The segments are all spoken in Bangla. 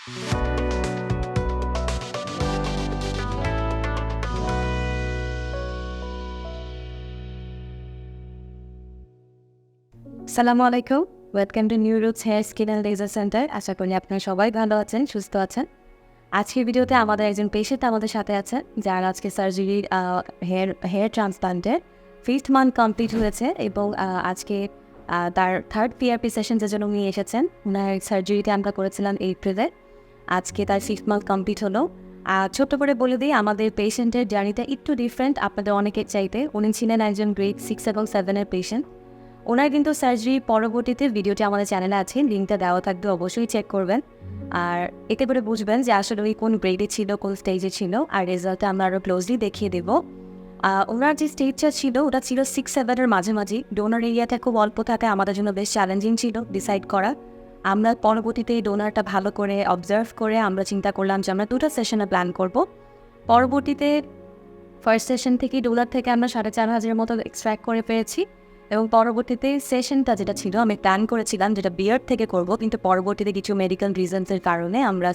আসসালামু আলাইকুম, welcome to new roots hair skin and laser centre. আশা করি আপনারা সবাই ভালো আছেন, সুস্থ আছেন। আজকের ভিডিওতে আমাদের একজন পেশেন্ট আমাদের সাথে আছেন, যার আজকে সার্জারি হেয়ার ট্রান্সপ্লান্টের 5th মান্থ কমপ্লিট হয়েছে এবং আজকে তার 3rd PRP সেশনের জন্য নিয়ে এসেছেন। ওনার সার্জারিতে আমরা করেছিলাম এপ্রিলে, আজকে তার 5th মান্থ কমপ্লিট হলো। ছোট্ট করে বলে দিই, আমাদের পেশেন্টের জার্নিটা একটু ডিফারেন্ট আপনাদের অনেকের চাইতে। উনি ছিলেন একজন গ্রেড 6 এবং 7-এর পেশেন্ট। ওনার কিন্তু সার্জারি পরবর্তীতে ভিডিওটি আমাদের চ্যানেলে আছে, লিঙ্কটা দেওয়া থাকবে, অবশ্যই চেক করবেন। আর এতে করে বুঝবেন যে আসলে ওই কোন গ্রেডে ছিল, কোন স্টেজে ছিল, আর রেজাল্টটা আমরা আরও ক্লোজলি দেখিয়ে দেব। ওনার যে স্টেজটা ছিল ওটা ছিল 6-7-এর মাঝামাঝি। ডোনার এরিয়াটা খুব অল্প থাকায় আমাদের জন্য বেশ চ্যালেঞ্জিং ছিল ডিসাইড করা। আমরা পরবর্তীতে এই ডোনারটা ভালো করে অবজার্ভ করে আমরা চিন্তা করলাম যে আমরা 2টা সেশনে প্ল্যান করব। পরবর্তীতে ফার্স্ট সেশন থেকে ডোনার থেকে আমরা 4,500 মতো এক্সট্র্যাক্ট করে পেয়েছি এবং পরবর্তীতে সেশনটা যেটা ছিল আমি প্ল্যান করেছিলাম যেটা বিয়ার্ড থেকে করব, কিন্তু পরবর্তীতে কিছু মেডিকেল রিজনসের কারণে আমরা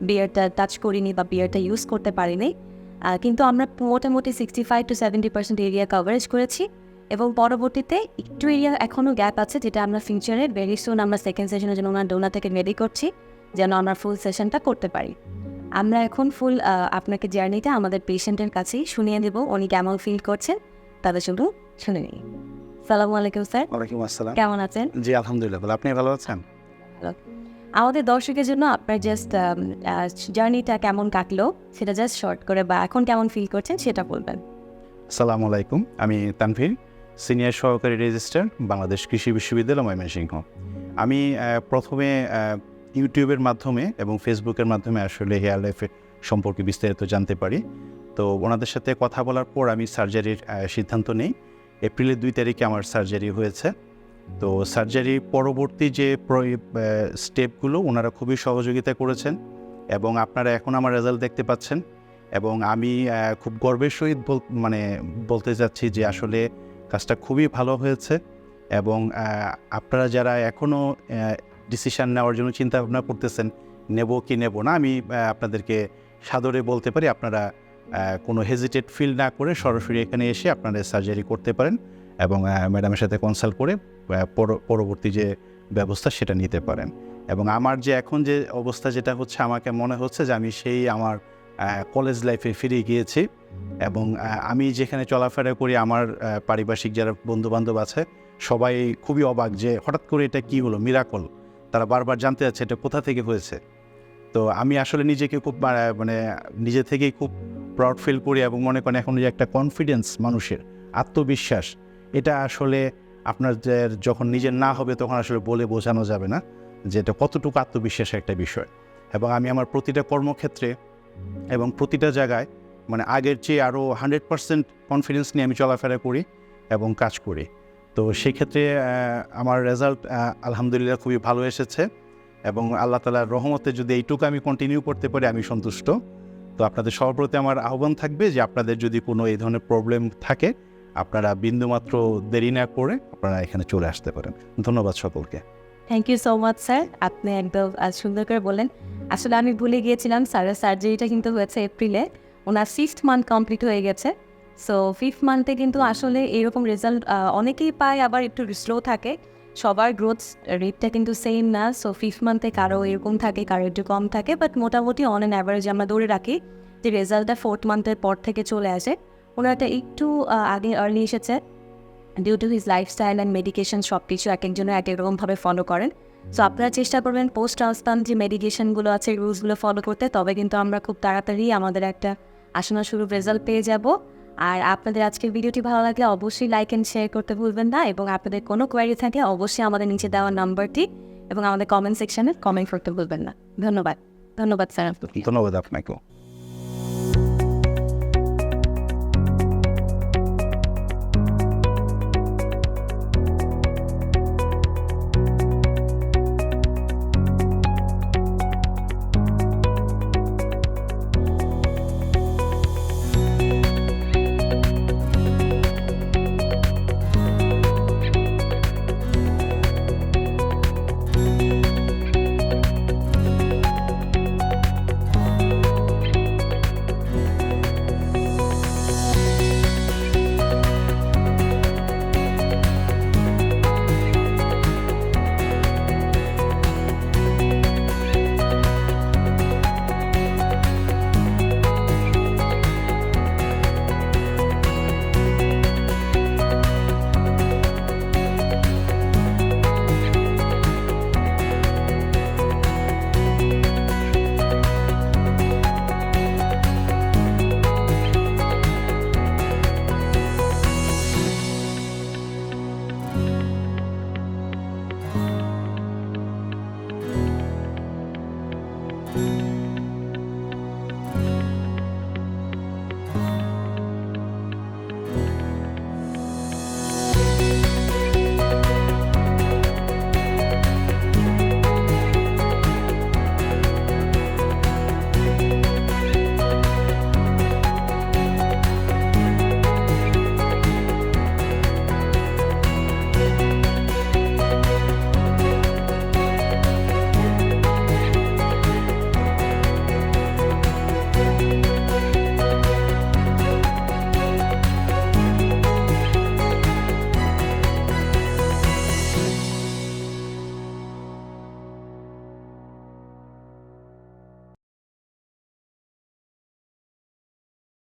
বিয়ার্ডটা টাচ করিনি বা বিয়ার্ডটা ইউজ করতে পারিনি। কিন্তু আমরা মোটামুটি 65 to 70% এরিয়া কভারেজ করেছি এবং পরবর্তীতে একটু এরিয়া এখনও গ্যাপ আছে, যেটা আমরা ফিউচারে ভেরি সুন আমরা সেকেন্ড সেশনের জন্য ওনার ডোনার থেকে রেডি করছি যেন আমরা ফুল সেশনটা করতে পারি। আমরা এখন ফুল আপনাকে জার্নিটা আমাদের পেশেন্টের কাছেই শুনিয়ে দেব, উনি কেমন ফিল করছেন তাদের শুধু শুনে নিই। আসসালামু আলাইকুম স্যার। ওয়ালাইকুম আসসালাম। কেমন আছেন? জি আলহামদুলিল্লাহ ভালো। আপনি ভালো আছেন? আমাদের দর্শকের জন্য আপনার জাস্ট জার্নিটা কেমন কাটলো সেটা জাস্ট শর্ট করে বা এখন কেমন ফিল করছেন সেটা বলবেন। আসসালামু আলাইকুম, আমি তানভীর, সিনিয়র সহকারী রেজিস্ট্রার, বাংলাদেশ কৃষি বিশ্ববিদ্যালয়, ময়মনসিংহ। আমি প্রথমে ইউটিউবের মাধ্যমে এবং ফেসবুকের মাধ্যমে আসলে হেয়ার লাইফ সম্পর্কে বিস্তারিত জানতে পারি। তো ওনাদের সাথে কথা বলার পর আমি সার্জারির সিদ্ধান্ত নিই। এপ্রিলের 2 তারিখে আমার সার্জারি হয়েছে। তো সার্জারি পরবর্তী যে স্টেপগুলো ওনারা খুবই সহযোগিতা করেছেন এবং আপনারা এখন আমার রেজাল্ট দেখতে পাচ্ছেন এবং আমি খুব গর্বের সহিত বলতে যাচ্ছি যে আসলে কাজটা খুবই ভালো হয়েছে এবং আপনারা যারা এখনও ডিসিশান নেওয়ার জন্য চিন্তা ভাবনা করতেছেন নেব কি নেব না, আমি আপনাদেরকে সাদরে বলতে পারি আপনারা কোনো হেজিটেট ফিল না করে সরাসরি এখানে এসে আপনারা সার্জারি করতে পারেন এবং ম্যাডামের সাথে কনসাল্ট করে পরবর্তী যে ব্যবস্থা সেটা নিতে পারেন। এবং আমার যে এখন যে অবস্থা যেটা হচ্ছে, আমাকে মনে হচ্ছে যে আমি সেই আমার কলেজ লাইফে ফিরে গিয়েছি এবং আমি যেখানে চলাফেরা করি আমার পারিপার্শ্বিক যারা বন্ধুবান্ধব আছে সবাই খুবই অবাক যে হঠাৎ করে এটা কী হলো, মিরাকল। তারা বারবার জানতে চাচ্ছে এটা কোথা থেকে হয়েছে। তো আমি আসলে নিজেকে খুব নিজে থেকেই খুব প্রাউড ফিল করি এবং মনে করেন এখন যে একটা কনফিডেন্স, মানুষের আত্মবিশ্বাস, এটা আসলে আপনাদের যখন নিজের না হবে তখন আসলে বলে বোঝানো যাবে না যে এটা কতটুকু আত্মবিশ্বাসের একটা বিষয়। এবং আমি আমার প্রতিটা কর্মক্ষেত্রে এবং প্রতিটা জায়গায় আগের চেয়ে আরও 100% কনফিডেন্স নিয়ে আমি চলাফেরা করি এবং কাজ করি। তো সেই ক্ষেত্রে আমার রেজাল্ট আলহামদুলিল্লাহ খুবই ভালো এসেছে এবং আল্লাহ তাআলার রহমতে যদি এইটুকু আমি কন্টিনিউ করতে পারি আমি সন্তুষ্ট। তো আপনাদের সবার প্রতি আমার আহ্বান থাকবে যে আপনাদের যদি কোনো এই ধরনের প্রবলেম থাকে আপনারা বিন্দুমাত্র দেরি না করে আপনারা এখানে চলে আসতে পারেন। ধন্যবাদ সকলকে। Thank you so much sir, আপনি একদম সুন্দর করে বললেন। আসলে আমি ভুলে গিয়েছিলাম, স্যারের সার্জারিটা কিন্তু হয়েছে এপ্রিলে, ওনার 5th মান্থ কমপ্লিট হয়ে গেছে। সো 5th মান্থে কিন্তু আসলে এরকম রেজাল্ট অনেকেই পায়, আবার একটু স্লো থাকে, সবার গ্রোথ রেটটা কিন্তু সেম না। সো 5th মান্থে কারো এরকম থাকে, কারো একটু কম থাকে, বাট মোটামুটি অন অ্যান অ্যাভারেজ আমরা ধরে রাখি যে রেজাল্টটা 4th মান্থের পর থেকে চলে আসে। ওনারটা একটু আগে আর্লি এসেছে due to his lifestyle and medication, সব কিছু এক একজনের এক একরকমভাবে ফলো করেন। সো আপনারা চেষ্টা করবেন পোস্ট ট্রান্সপ্লান্ট যে মেডিকেশনগুলো আছে, রুলসগুলো ফলো করতে, তবে কিন্তু আমরা খুব তাড়াতাড়ি আমাদের একটা আশানুরূপ শুরু রেজাল্ট পেয়ে যাব। আর আপনাদের আজকের ভিডিওটি ভালো লাগলে অবশ্যই লাইক অ্যান্ড শেয়ার করতে ভুলবেন না এবং আপনাদের কোনো কোয়ারি থাকলে অবশ্যই আমাদের নিচে দেওয়া নাম্বারটি এবং আমাদের কমেন্ট সেকশনে কমেন্ট করতে ভুলবেন না। ধন্যবাদ স্যার। ধন্যবাদ আপনাকেও।